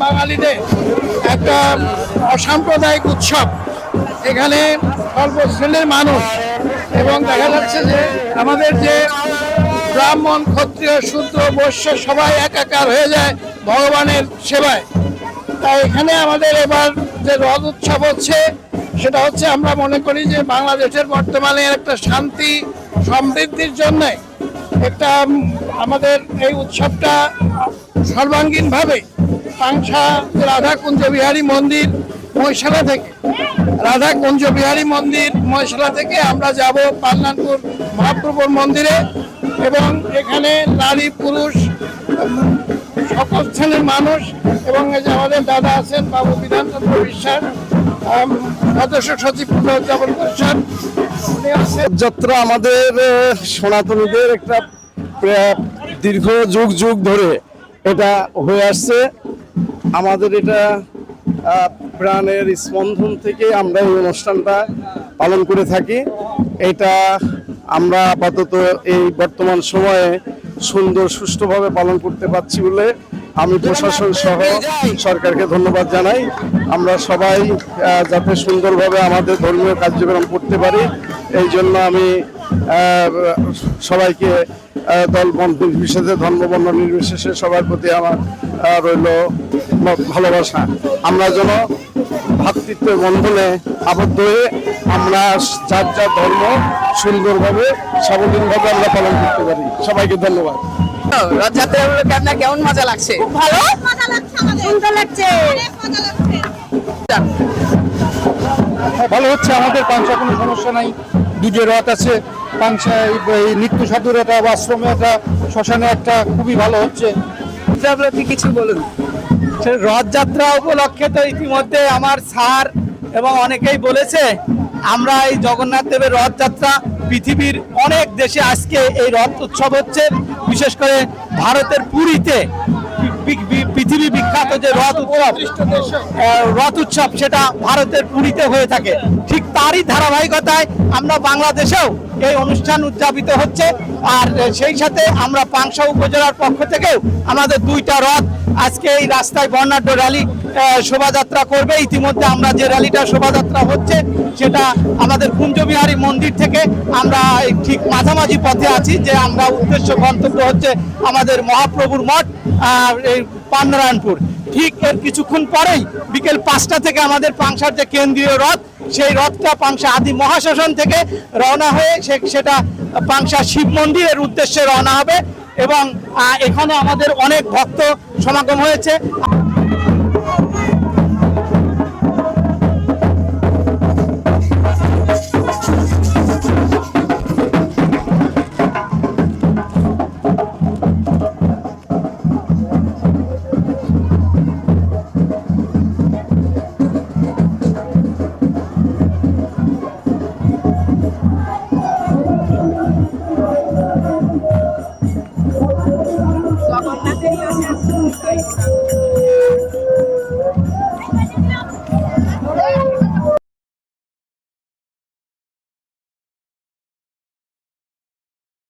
বাঙালিদের একটা অসাম্প্রদায়িক উৎসব। এখানে অল্প শ্রেণীর মানুষ এবং দেখা যাচ্ছে যে আমাদের যে ব্রাহ্মণ, ক্ষত্রিয়, শূদ্র, বৈশ্য সবাই একাকার হয়ে যায় ভগবানের সেবায়। তাই এখানে আমাদের এবার যে রথ উৎসব হচ্ছে সেটা হচ্ছে আমরা মনে করি যে বাংলাদেশের বর্তমানে একটা শান্তি সমৃদ্ধির জন্য একটা আমাদের এই উৎসবটা সর্বাঙ্গীনভাবে পাংশা রাধা কুঞ্জ বিহারী মন্দির মহিশালা থেকে মহিশালা থেকে আমরা যাব পালনানপুর মহাপ্রভুর মন্দিরে এবং এখানে নারী পুরুষ সকল শ্রেণীর মানুষ এবং এই যে আমাদের দাদা আছেন বাবু বিধানচন্দ্র বিশ্বাস, সদস্য সচিব উদযাপন পরিষদ, উনি আছেন। যাত্রা আমাদের সনাতনীদের একটা দীর্ঘ যুগ যুগ ধরে এটা হয়ে আসছে। আমাদের এটা প্রাণের স্পন্দন থেকে আমরা এই অনুষ্ঠানটা পালন করে থাকি। এটা আমরা আপাতত এই বর্তমান সময়ে সুন্দর সুষ্ঠুভাবে পালন করতে পারছি বলে আমি প্রশাসন সহ সরকারকে ধন্যবাদ জানাই। আমরা সবাই যাতে সুন্দরভাবে আমাদের ধর্মীয় কার্যক্রম করতে পারি এই জন্য আমি সবাইকে দল বন্ধ নির্বিশেষে ধর্মবর্ণ নির্বিশেষে সবার প্রতি আমার রইল ভালোবাসা। আমরা যেন ভ্রাতৃত্বের বন্ধনে আবদ্ধ হয়ে আমরা যার যার ধর্ম সুন্দরভাবে সাবলীনভাবে আমরা পালন করতে পারি। সবাইকে ধন্যবাদ। রথযাত্রা আপনার কেমন মজা লাগছে? ভালো মজা লাগছে, আমাদের সুন্দর লাগছে, অনেক মজা লাগছে। ভালো হচ্ছে আমাদের পাংশা, কোনো সমস্যা নাই। দুটো রথ আছে পাংশা, নিত্য সাধুর একটা, আশ্রমে একটা, শ্মশানে একটা, খুবই ভালো হচ্ছে। কিছু বলুন। রথযাত্রা উপলক্ষে তো ইতিমধ্যে আমার স্যার এবং অনেকেই বলেছে আমরা এই জগন্নাথ দেবের রথযাত্রা পৃথিবীর অনেক দেশে আজকে এই রথ উৎসব হচ্ছে। বিশেষ করে ভারতের পুরীতে পৃথিবী বিখ্যাত যে রথ উৎসব সেটা ভারতের পুরীতে হয়ে থাকে। ঠিক তারই ধারাবাহিকতায় আমরা বাংলাদেশেও এই অনুষ্ঠান উদযাপিত হচ্ছে। আর সেই সাথে আমরা পাংশা উপজেলার পক্ষ থেকেও আমাদের দুইটা রথ আজকে এই রাস্তায় বর্ণাঢ্য র্যালি শোভাযাত্রা করবে। ইতিমধ্যে আমরা যে র্যালিটা শোভাযাত্রা হচ্ছে সেটা আমাদের কুঞ্জবিহারী মন্দির থেকে আমরা ঠিক মাঝামাঝি পথে আছি, যে আমরা উদ্দেশ্য গন্তব্য হচ্ছে আমাদের মহাপ্রভুর মঠ এই পান্নারায়ণপুর। ঠিক এর কিছুক্ষণ পরেই বিকেল 5টা থেকে আমাদের পাংশার যে কেন্দ্রীয় রথ, সেই রথটা পাংশা আদি মহাশ্মশান থেকে রওনা হয়ে সেটা পাংশা শিব মন্দিরের উদ্দেশ্যে রওনা হবে এবং এখানে আমাদের অনেক ভক্ত সমাগম হয়েছে।